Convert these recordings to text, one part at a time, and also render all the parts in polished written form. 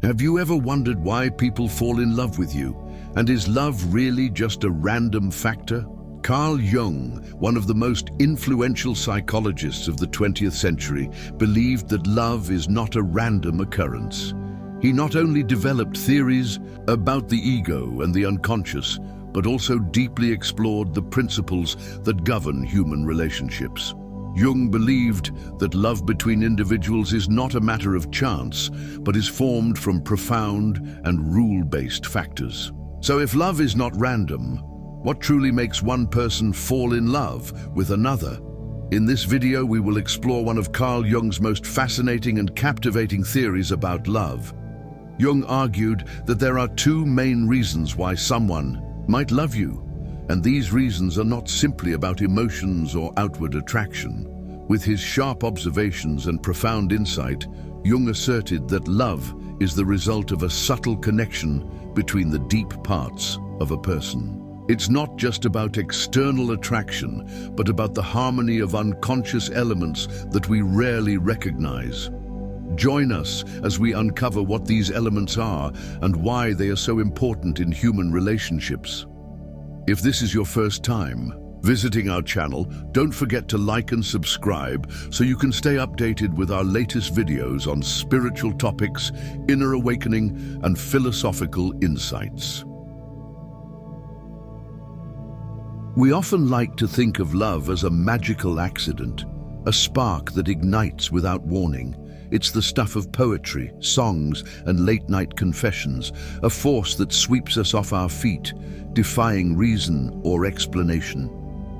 Have you ever wondered why people fall in love with you? And is love really just a random factor? Carl Jung, one of the most influential psychologists of the 20th century, believed that love is not a random occurrence. He not only developed theories about the ego and the unconscious, but also deeply explored the principles that govern human relationships. Jung believed that love between individuals is not a matter of chance, but is formed from profound and rule-based factors. So if love is not random, what truly makes one person fall in love with another? In this video, we will explore one of Carl Jung's most fascinating and captivating theories about love. Jung argued that there are two main reasons why someone might love you, and these reasons are not simply about emotions or outward attraction. With his sharp observations and profound insight, Jung asserted that love is the result of a subtle connection between the deep parts of a person. It's not just about external attraction, but about the harmony of unconscious elements that we rarely recognize. Join us as we uncover what these elements are and why they are so important in human relationships. If this is your first time visiting our channel, don't forget to like and subscribe so you can stay updated with our latest videos on spiritual topics, inner awakening, and philosophical insights. We often like to think of love as a magical accident, a spark that ignites without warning. It's the stuff of poetry, songs, and late-night confessions, a force that sweeps us off our feet, defying reason or explanation.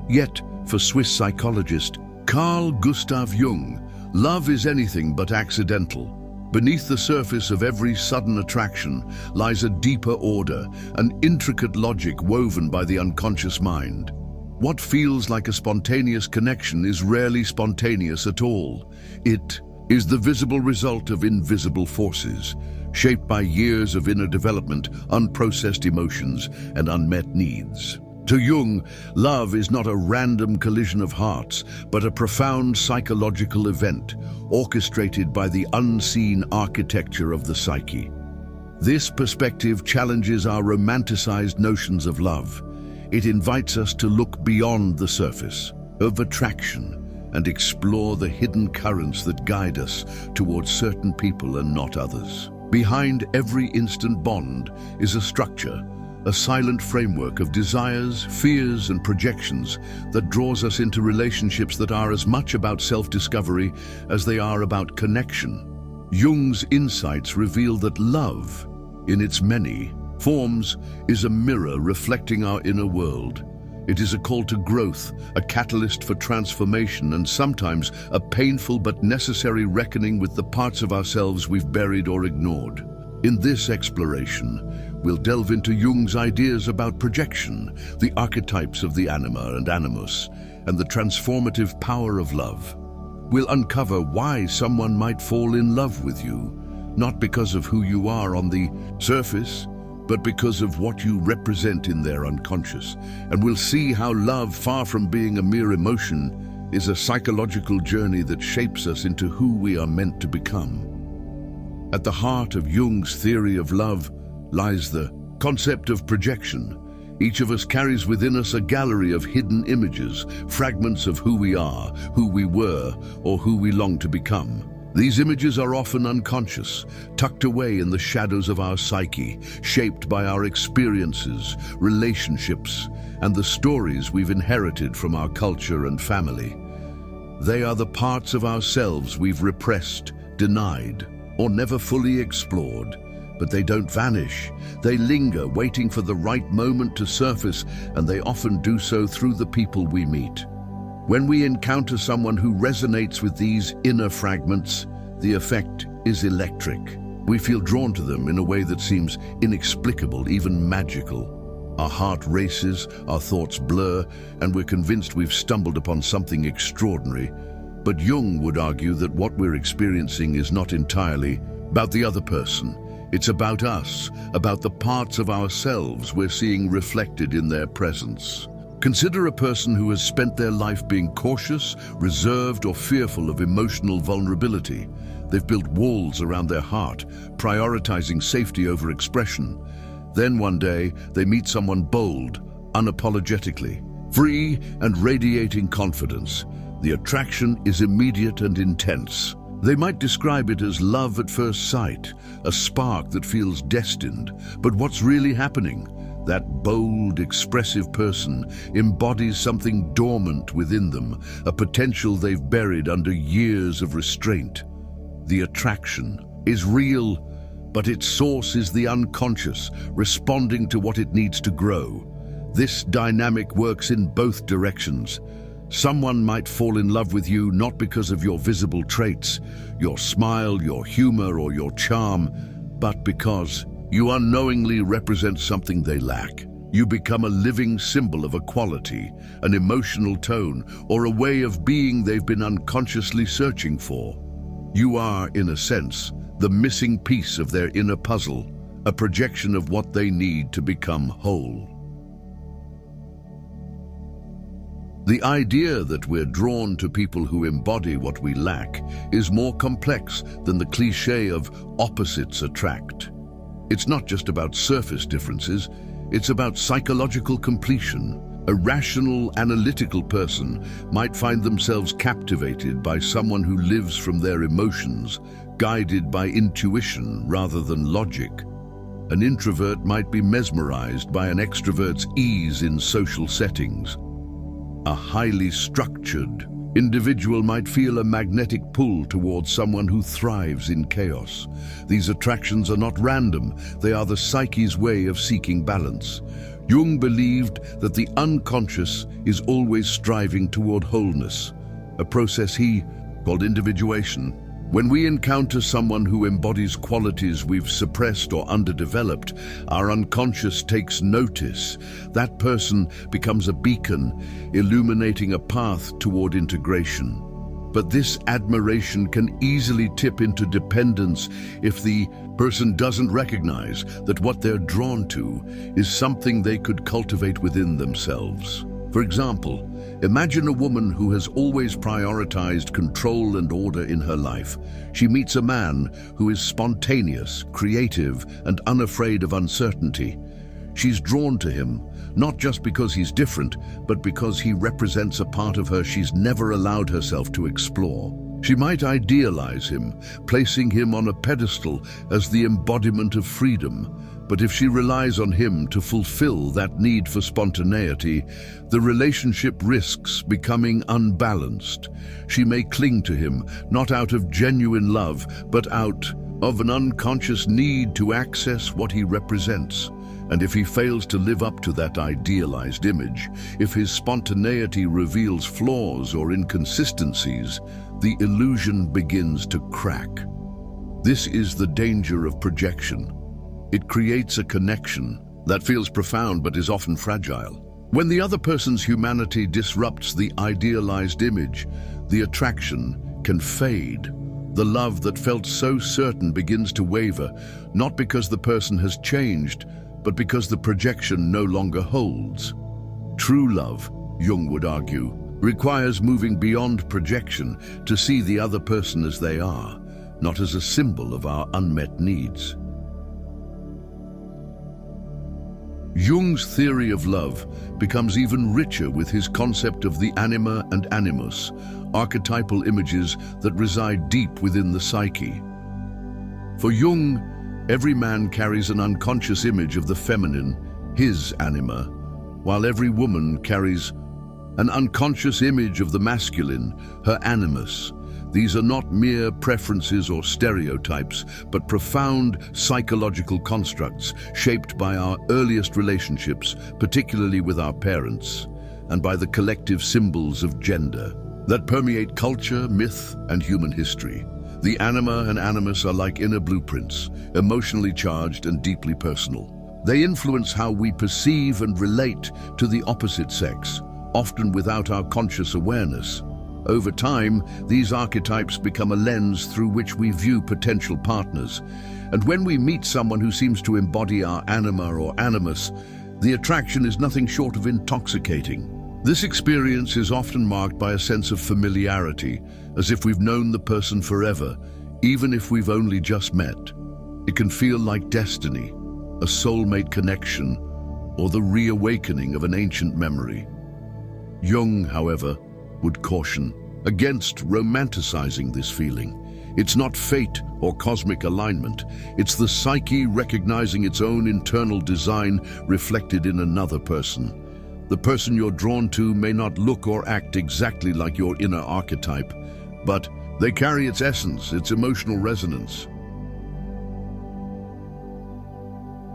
Yet, for Swiss psychologist Carl Gustav Jung, love is anything but accidental. Beneath the surface of every sudden attraction lies a deeper order, an intricate logic woven by the unconscious mind. What feels like a spontaneous connection is rarely spontaneous at all. It is the visible result of invisible forces, shaped by years of inner development, unprocessed emotions, and unmet needs. To Jung, love is not a random collision of hearts, but a profound psychological event, orchestrated by the unseen architecture of the psyche. This perspective challenges our romanticized notions of love. It invites us to look beyond the surface of attraction and explore the hidden currents that guide us towards certain people and not others. Behind every instant bond is a structure, a silent framework of desires, fears, and projections that draws us into relationships that are as much about self-discovery as they are about connection. Jung's insights reveal that love, in its many forms, is a mirror reflecting our inner world. It is a call to growth, a catalyst for transformation, and sometimes a painful but necessary reckoning with the parts of ourselves we've buried or ignored. In this exploration, we'll delve into Jung's ideas about projection, the archetypes of the anima and animus, and the transformative power of love. We'll uncover why someone might fall in love with you, not because of who you are on the surface, but because of what you represent in their unconscious. And we'll see how love, far from being a mere emotion, is a psychological journey that shapes us into who we are meant to become. At the heart of Jung's theory of love lies the concept of projection. Each of us carries within us a gallery of hidden images, fragments of who we are, who we were, or who we long to become. These images are often unconscious, tucked away in the shadows of our psyche, shaped by our experiences, relationships, and the stories we've inherited from our culture and family. They are the parts of ourselves we've repressed, denied, or never fully explored. But they don't vanish. They linger, waiting for the right moment to surface, and they often do so through the people we meet. When we encounter someone who resonates with these inner fragments, the effect is electric. We feel drawn to them in a way that seems inexplicable, even magical. Our heart races, our thoughts blur, and we're convinced we've stumbled upon something extraordinary. But Jung would argue that what we're experiencing is not entirely about the other person. It's about us, about the parts of ourselves we're seeing reflected in their presence. Consider a person who has spent their life being cautious, reserved, or fearful of emotional vulnerability. They've built walls around their heart, prioritizing safety over expression. Then one day, they meet someone bold, unapologetically, free and radiating confidence. The attraction is immediate and intense. They might describe it as love at first sight, a spark that feels destined. But what's really happening? That bold, expressive person embodies something dormant within them, a potential they've buried under years of restraint. The attraction is real, but its source is the unconscious, responding to what it needs to grow. This dynamic works in both directions. Someone might fall in love with you not because of your visible traits, your smile, your humor, or your charm, but because you unknowingly represent something they lack. You become a living symbol of a quality, an emotional tone, or a way of being they've been unconsciously searching for. You are, in a sense, the missing piece of their inner puzzle, a projection of what they need to become whole. The idea that we're drawn to people who embody what we lack is more complex than the cliché of opposites attract. It's not just about surface differences, it's about psychological completion. A rational, analytical person might find themselves captivated by someone who lives from their emotions, guided by intuition rather than logic. An introvert might be mesmerized by an extrovert's ease in social settings. A highly structured individual might feel a magnetic pull towards someone who thrives in chaos. These attractions are not random, they are the psyche's way of seeking balance. Jung believed that the unconscious is always striving toward wholeness, a process he called individuation. When we encounter someone who embodies qualities we've suppressed or underdeveloped, our unconscious takes notice. That person becomes a beacon, illuminating a path toward integration. But this admiration can easily tip into dependence if the person doesn't recognize that what they're drawn to is something they could cultivate within themselves. For example, imagine a woman who has always prioritized control and order in her life. She meets a man who is spontaneous, creative, and unafraid of uncertainty. She's drawn to him, not just because he's different, but because he represents a part of her she's never allowed herself to explore. She might idealize him, placing him on a pedestal as the embodiment of freedom. But if she relies on him to fulfill that need for spontaneity, the relationship risks becoming unbalanced. She may cling to him, not out of genuine love, but out of an unconscious need to access what he represents. And if he fails to live up to that idealized image, if his spontaneity reveals flaws or inconsistencies, the illusion begins to crack. This is the danger of projection. It creates a connection that feels profound but is often fragile. When the other person's humanity disrupts the idealized image, the attraction can fade. The love that felt so certain begins to waver, not because the person has changed, but because the projection no longer holds. True love, Jung would argue, requires moving beyond projection to see the other person as they are, not as a symbol of our unmet needs. Jung's theory of love becomes even richer with his concept of the anima and animus, archetypal images that reside deep within the psyche. For Jung, every man carries an unconscious image of the feminine, his anima, while every woman carries an unconscious image of the masculine, her animus. These are not mere preferences or stereotypes, but profound psychological constructs shaped by our earliest relationships, particularly with our parents, and by the collective symbols of gender that permeate culture, myth, and human history. The anima and animus are like inner blueprints, emotionally charged and deeply personal. They influence how we perceive and relate to the opposite sex, often without our conscious awareness. Over time, these archetypes become a lens through which we view potential partners. And when we meet someone who seems to embody our anima or animus, the attraction is nothing short of intoxicating. This experience is often marked by a sense of familiarity, as if we've known the person forever, Even if we've only just met, it can feel like destiny, a soulmate connection, or the reawakening of an ancient memory. Jung, however, would caution against romanticizing this feeling. It's not fate or cosmic alignment. It's the psyche recognizing its own internal design reflected in another person. The person you're drawn to may not look or act exactly like your inner archetype, but they carry its essence, its emotional resonance.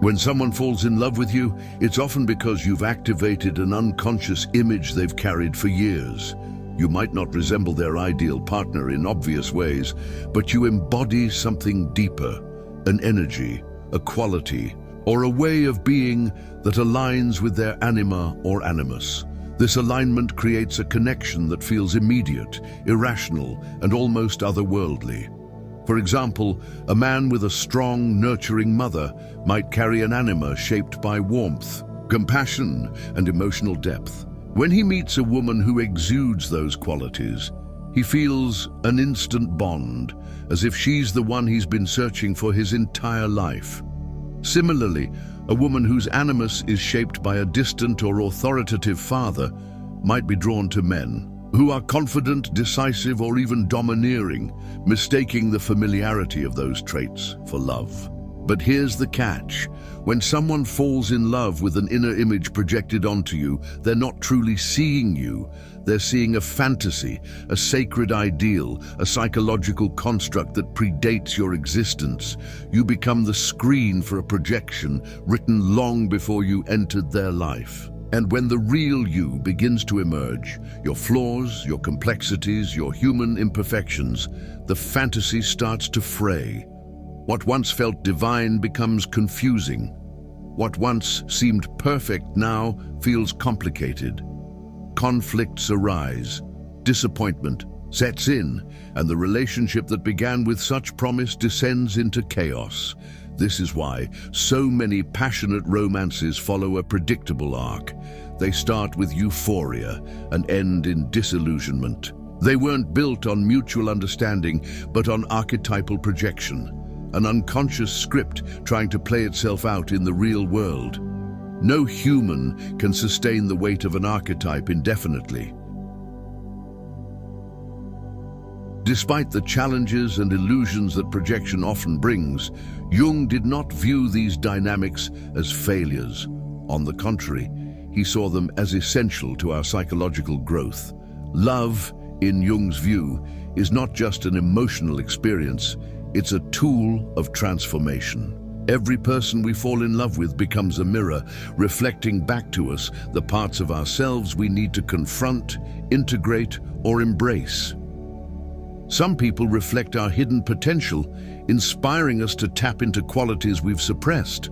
When someone falls in love with you, it's often because you've activated an unconscious image they've carried for years. You might not resemble their ideal partner in obvious ways, but you embody something deeper, an energy, a quality, or a way of being that aligns with their anima or animus. This alignment creates a connection that feels immediate, irrational, and almost otherworldly. For example, a man with a strong, nurturing mother might carry an anima shaped by warmth, compassion, and emotional depth. When he meets a woman who exudes those qualities, he feels an instant bond, as if she's the one he's been searching for his entire life. Similarly, a woman whose animus is shaped by a distant or authoritative father might be drawn to men who are confident, decisive, or even domineering, mistaking the familiarity of those traits for love. But here's the catch. When someone falls in love with an inner image projected onto you, they're not truly seeing you. They're seeing a fantasy, a sacred ideal, a psychological construct that predates your existence. You become the screen for a projection written long before you entered their life. And when the real you begins to emerge, your flaws, your complexities, your human imperfections, the fantasy starts to fray. What once felt divine becomes confusing. What once seemed perfect now feels complicated. Conflicts arise, disappointment sets in, and the relationship that began with such promise descends into chaos. This is why so many passionate romances follow a predictable arc. They start with euphoria and end in disillusionment. They weren't built on mutual understanding, but on archetypal projection, an unconscious script trying to play itself out in the real world. No human can sustain the weight of an archetype indefinitely. Despite the challenges and illusions that projection often brings, Jung did not view these dynamics as failures. On the contrary, he saw them as essential to our psychological growth. Love, in Jung's view, is not just an emotional experience, it's a tool of transformation. Every person we fall in love with becomes a mirror, reflecting back to us the parts of ourselves we need to confront, integrate, or embrace. Some people reflect our hidden potential, inspiring us to tap into qualities we've suppressed.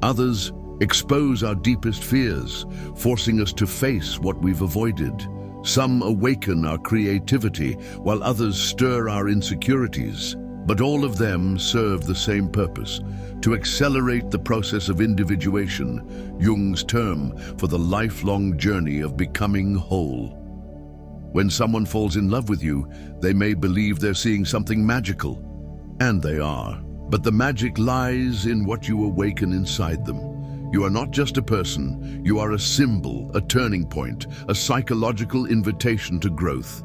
Others expose our deepest fears, forcing us to face what we've avoided. Some awaken our creativity, while others stir our insecurities. But all of them serve the same purpose: to accelerate the process of individuation, Jung's term for the lifelong journey of becoming whole. When someone falls in love with you, they may believe they're seeing something magical, and they are. But the magic lies in what you awaken inside them. You are not just a person, you are a symbol, a turning point, a psychological invitation to growth.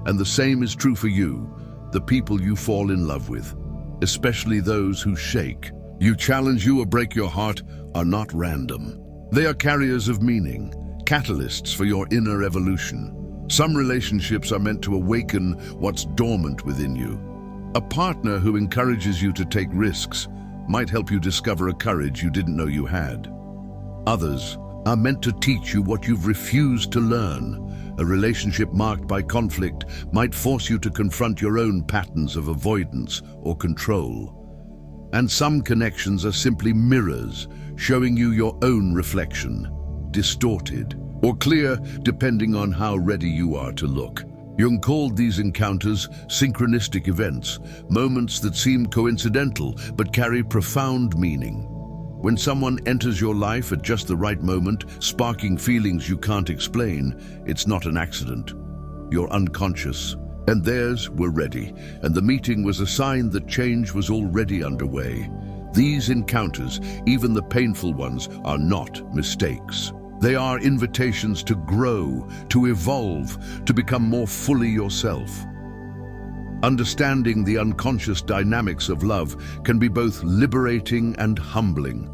And the same is true for you, the people you fall in love with, especially those who shake you, challenge you, or break your heart, are not random. They are carriers of meaning, catalysts for your inner evolution. Some relationships are meant to awaken what's dormant within you. A partner who encourages you to take risks might help you discover a courage you didn't know you had. Others are meant to teach you what you've refused to learn. A relationship marked by conflict might force you to confront your own patterns of avoidance or control. And some connections are simply mirrors, showing you your own reflection, distorted or clear depending on how ready you are to look. Jung called these encounters synchronistic events, moments that seem coincidental but carry profound meaning. When someone enters your life at just the right moment, sparking feelings you can't explain, it's not an accident. Your unconscious And theirs were ready, and the meeting was a sign that change was already underway. These encounters, even the painful ones, are not mistakes. They are invitations to grow, to evolve, to become more fully yourself. Understanding the unconscious dynamics of love can be both liberating and humbling.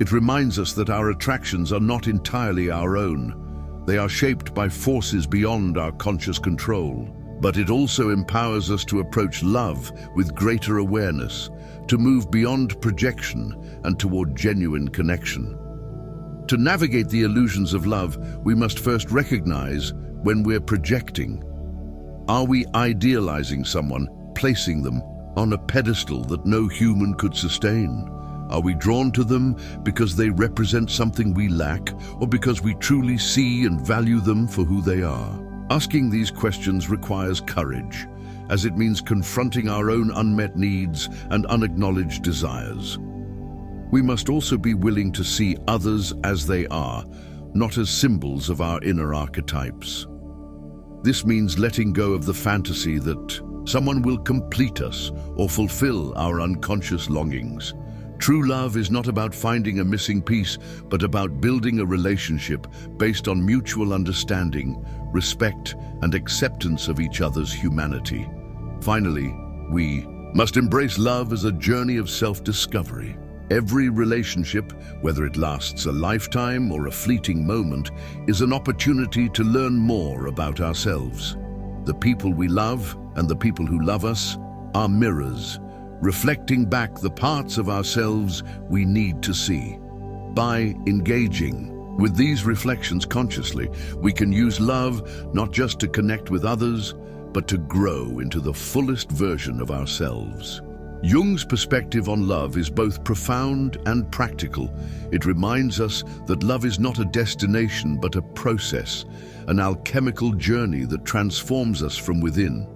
It reminds us that our attractions are not entirely our own. They are shaped by forces beyond our conscious control. But it also empowers us to approach love with greater awareness, to move beyond projection and toward genuine connection. To navigate the illusions of love, we must first recognize when we're projecting. Are we idealizing someone, placing them on a pedestal that no human could sustain? Are we drawn to them because they represent something we lack, or because we truly see and value them for who they are? Asking these questions requires courage, as it means confronting our own unmet needs and unacknowledged desires. We must also be willing to see others as they are, not as symbols of our inner archetypes. This means letting go of the fantasy that someone will complete us or fulfill our unconscious longings. True love is not about finding a missing piece, but about building a relationship based on mutual understanding, respect, and acceptance of each other's humanity. Finally, we must embrace love as a journey of self-discovery. Every relationship, whether it lasts a lifetime or a fleeting moment, is an opportunity to learn more about ourselves. The people we love and the people who love us are mirrors, reflecting back the parts of ourselves we need to see. By engaging with these reflections consciously, we can use love not just to connect with others, but to grow into the fullest version of ourselves. Jung's perspective on love is both profound and practical. It reminds us that love is not a destination but a process, an alchemical journey that transforms us from within.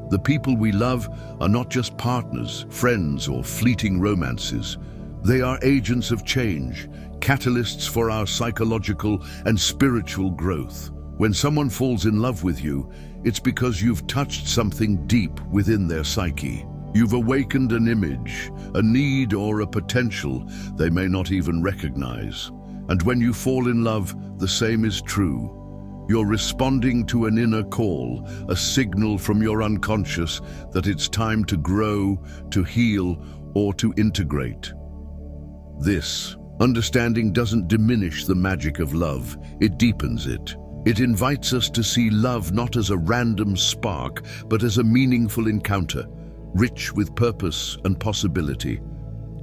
The people we love are not just partners, friends, or fleeting romances. They are agents of change, catalysts for our psychological and spiritual growth. When someone falls in love with you, it's because you've touched something deep within their psyche. You've awakened an image, a need, or a potential they may not even recognize. And when you fall in love, the same is true. You're responding to an inner call, a signal from your unconscious that it's time to grow, to heal, or to integrate. This understanding doesn't diminish the magic of love, it deepens it. It invites us to see love not as a random spark, but as a meaningful encounter, rich with purpose and possibility.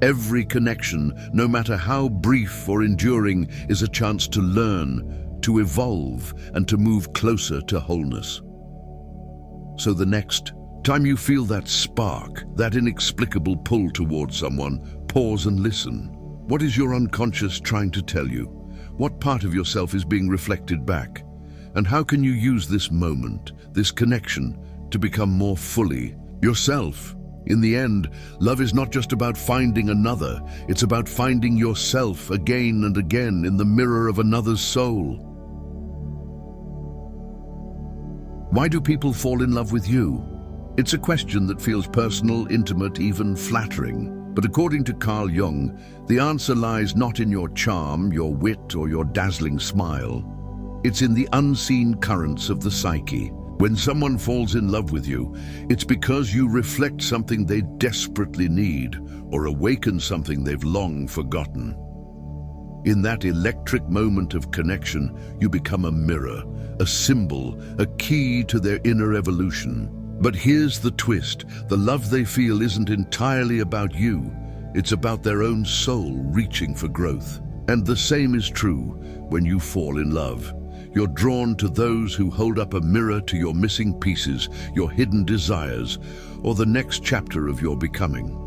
Every connection, no matter how brief or enduring, is a chance to learn, to evolve, and to move closer to wholeness. So the next time you feel that spark, that inexplicable pull towards someone, pause and listen. What is your unconscious trying to tell you? What part of yourself is being reflected back? And how can you use this moment, this connection, to become more fully yourself? In the end, love is not just about finding another, it's about finding yourself again and again in the mirror of another's soul. Why do people fall in love with you? It's a question that feels personal, intimate, even flattering. But according to Carl Jung, the answer lies not in your charm, your wit, or your dazzling smile. It's in the unseen currents of the psyche. When someone falls in love with you, it's because you reflect something they desperately need, or awaken something they've long forgotten. In that electric moment of connection, you become a mirror, a symbol, a key to their inner evolution. But here's the twist: the love they feel isn't entirely about you. It's about their own soul reaching for growth. And the same is true when you fall in love. You're drawn to those who hold up a mirror to your missing pieces, your hidden desires, or the next chapter of your becoming.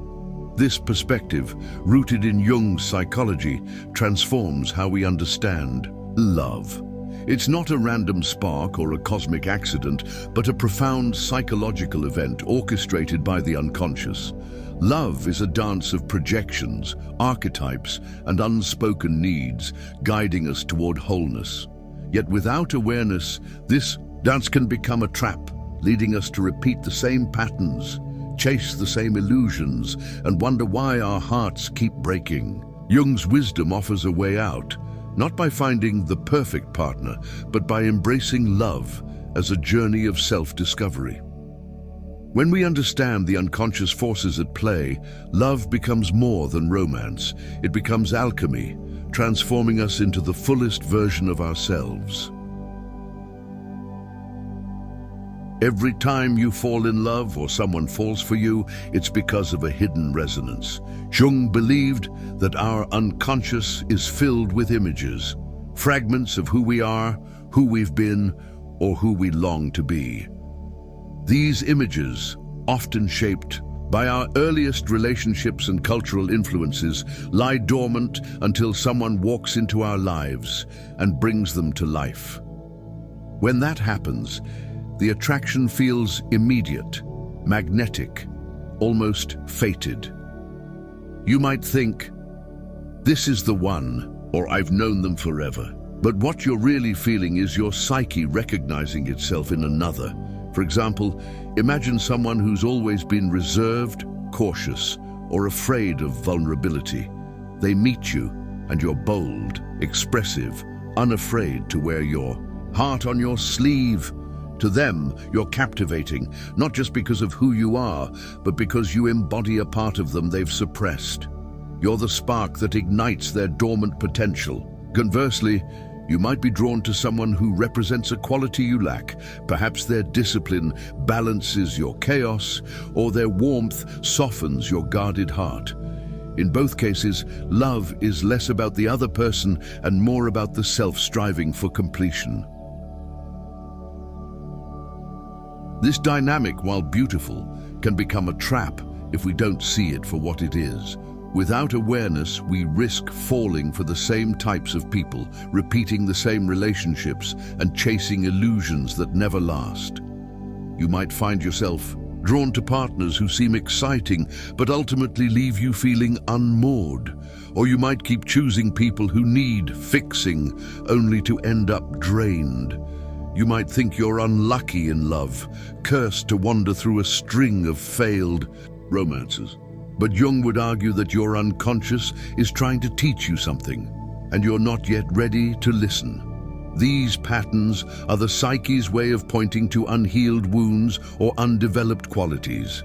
This perspective, rooted in Jung's psychology, transforms how we understand love. It's not a random spark or a cosmic accident, but a profound psychological event orchestrated by the unconscious. Love is a dance of projections, archetypes, and unspoken needs, guiding us toward wholeness. Yet without awareness, this dance can become a trap, leading us to repeat the same patterns, chase the same illusions, and wonder why our hearts keep breaking. Jung's wisdom offers a way out, not by finding the perfect partner, but by embracing love as a journey of self-discovery. When we understand the unconscious forces at play, love becomes more than romance. It becomes alchemy, transforming us into the fullest version of ourselves. Every time you fall in love or someone falls for you, it's because of a hidden resonance. Jung believed that our unconscious is filled with images, fragments of who we are, who we've been, or who we long to be. These images, often shaped by our earliest relationships and cultural influences, lie dormant until someone walks into our lives and brings them to life. When that happens, the attraction feels immediate, magnetic, almost fated. You might think, "This is the one," or "I've known them forever." But what you're really feeling is your psyche recognizing itself in another. For example, imagine someone who's always been reserved, cautious, or afraid of vulnerability. They meet you, and you're bold, expressive, unafraid to wear your heart on your sleeve. To them, you're captivating, not just because of who you are, but because you embody a part of them they've suppressed. You're the spark that ignites their dormant potential. Conversely, you might be drawn to someone who represents a quality you lack. Perhaps their discipline balances your chaos, or their warmth softens your guarded heart. In both cases, love is less about the other person and more about the self striving for completion. This dynamic, while beautiful, can become a trap if we don't see it for what it is. Without awareness, we risk falling for the same types of people, repeating the same relationships, and chasing illusions that never last. You might find yourself drawn to partners who seem exciting, but ultimately leave you feeling unmoored. Or you might keep choosing people who need fixing, only to end up drained. You might think you're unlucky in love, cursed to wander through a string of failed romances. But Jung would argue that your unconscious is trying to teach you something, and you're not yet ready to listen. These patterns are the psyche's way of pointing to unhealed wounds or undeveloped qualities.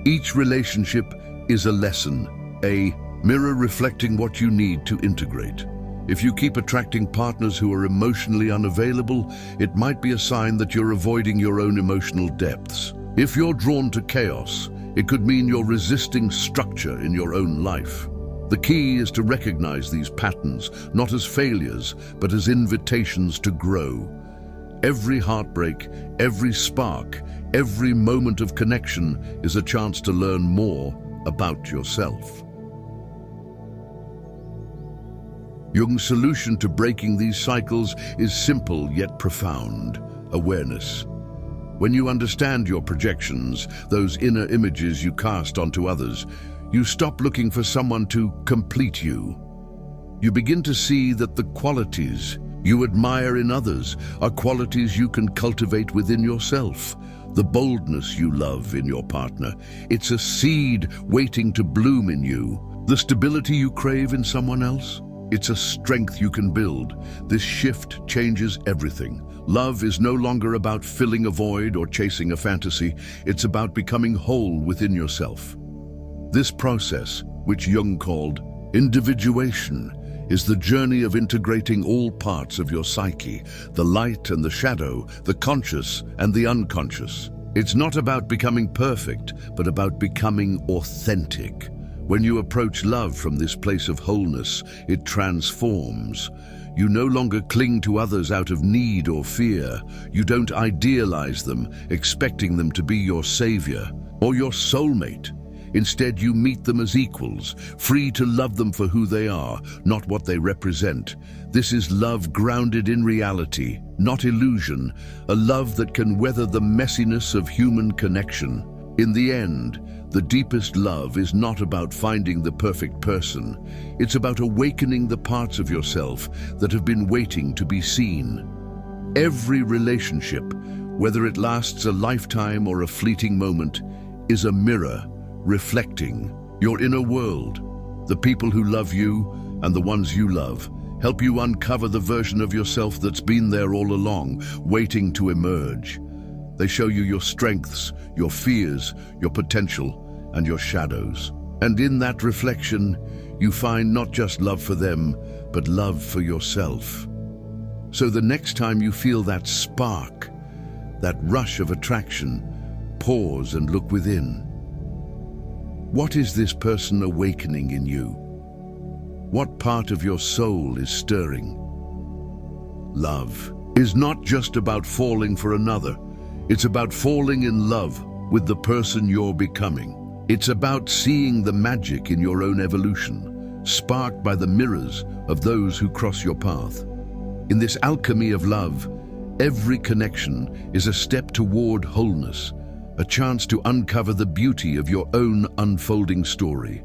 Each relationship is a lesson, a mirror reflecting what you need to integrate. If you keep attracting partners who are emotionally unavailable, it might be a sign that you're avoiding your own emotional depths. If you're drawn to chaos, it could mean you're resisting structure in your own life. The key is to recognize these patterns, not as failures, but as invitations to grow. Every heartbreak, every spark, every moment of connection is a chance to learn more about yourself. Jung's solution to breaking these cycles is simple yet profound: awareness. When you understand your projections, those inner images you cast onto others, you stop looking for someone to complete you. You begin to see that the qualities you admire in others are qualities you can cultivate within yourself. The boldness you love in your partner, it's a seed waiting to bloom in you. The stability you crave in someone else, it's a strength you can build. This shift changes everything. Love is no longer about filling a void or chasing a fantasy. It's about becoming whole within yourself. This process, which Jung called individuation, is the journey of integrating all parts of your psyche, the light and the shadow, the conscious and the unconscious. It's not about becoming perfect, but about becoming authentic. When you approach love from this place of wholeness, it transforms. You no longer cling to others out of need or fear. You don't idealize them, expecting them to be your savior or your soulmate. Instead, you meet them as equals, free to love them for who they are, not what they represent. This is love grounded in reality, not illusion, a love that can weather the messiness of human connection. In the end, the deepest love is not about finding the perfect person. It's about awakening the parts of yourself that have been waiting to be seen. Every relationship, whether it lasts a lifetime or a fleeting moment, is a mirror reflecting your inner world. The people who love you and the ones you love help you uncover the version of yourself that's been there all along, waiting to emerge. They show you your strengths, your fears, your potential, and your shadows. And in that reflection, you find not just love for them, but love for yourself. So the next time you feel that spark, that rush of attraction, pause and look within. What is this person awakening in you? What part of your soul is stirring? Love is not just about falling for another. It's about falling in love with the person you're becoming. It's about seeing the magic in your own evolution, sparked by the mirrors of those who cross your path. In this alchemy of love, every connection is a step toward wholeness, a chance to uncover the beauty of your own unfolding story.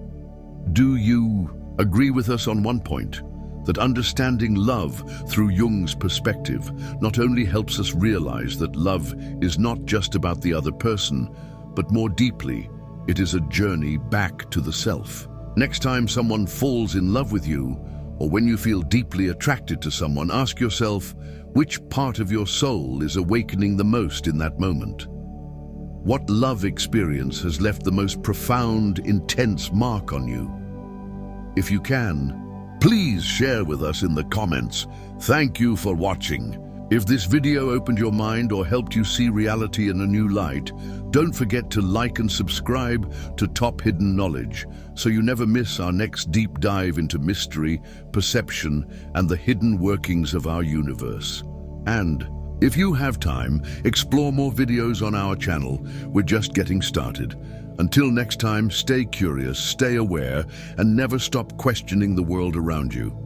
Do you agree with us on one point? That understanding love through Jung's perspective not only helps us realize that love is not just about the other person, but more deeply, it is a journey back to the self. Next time someone falls in love with you, or when you feel deeply attracted to someone, ask yourself, which part of your soul is awakening the most in that moment? What love experience has left the most profound, intense mark on you? If you can, please share with us in the comments. Thank you for watching. If this video opened your mind or helped you see reality in a new light, don't forget to like and subscribe to Top Hidden Knowledge so you never miss our next deep dive into mystery, perception, and the hidden workings of our universe. And if you have time, explore more videos on our channel. We're just getting started. Until next time, stay curious, stay aware, and never stop questioning the world around you.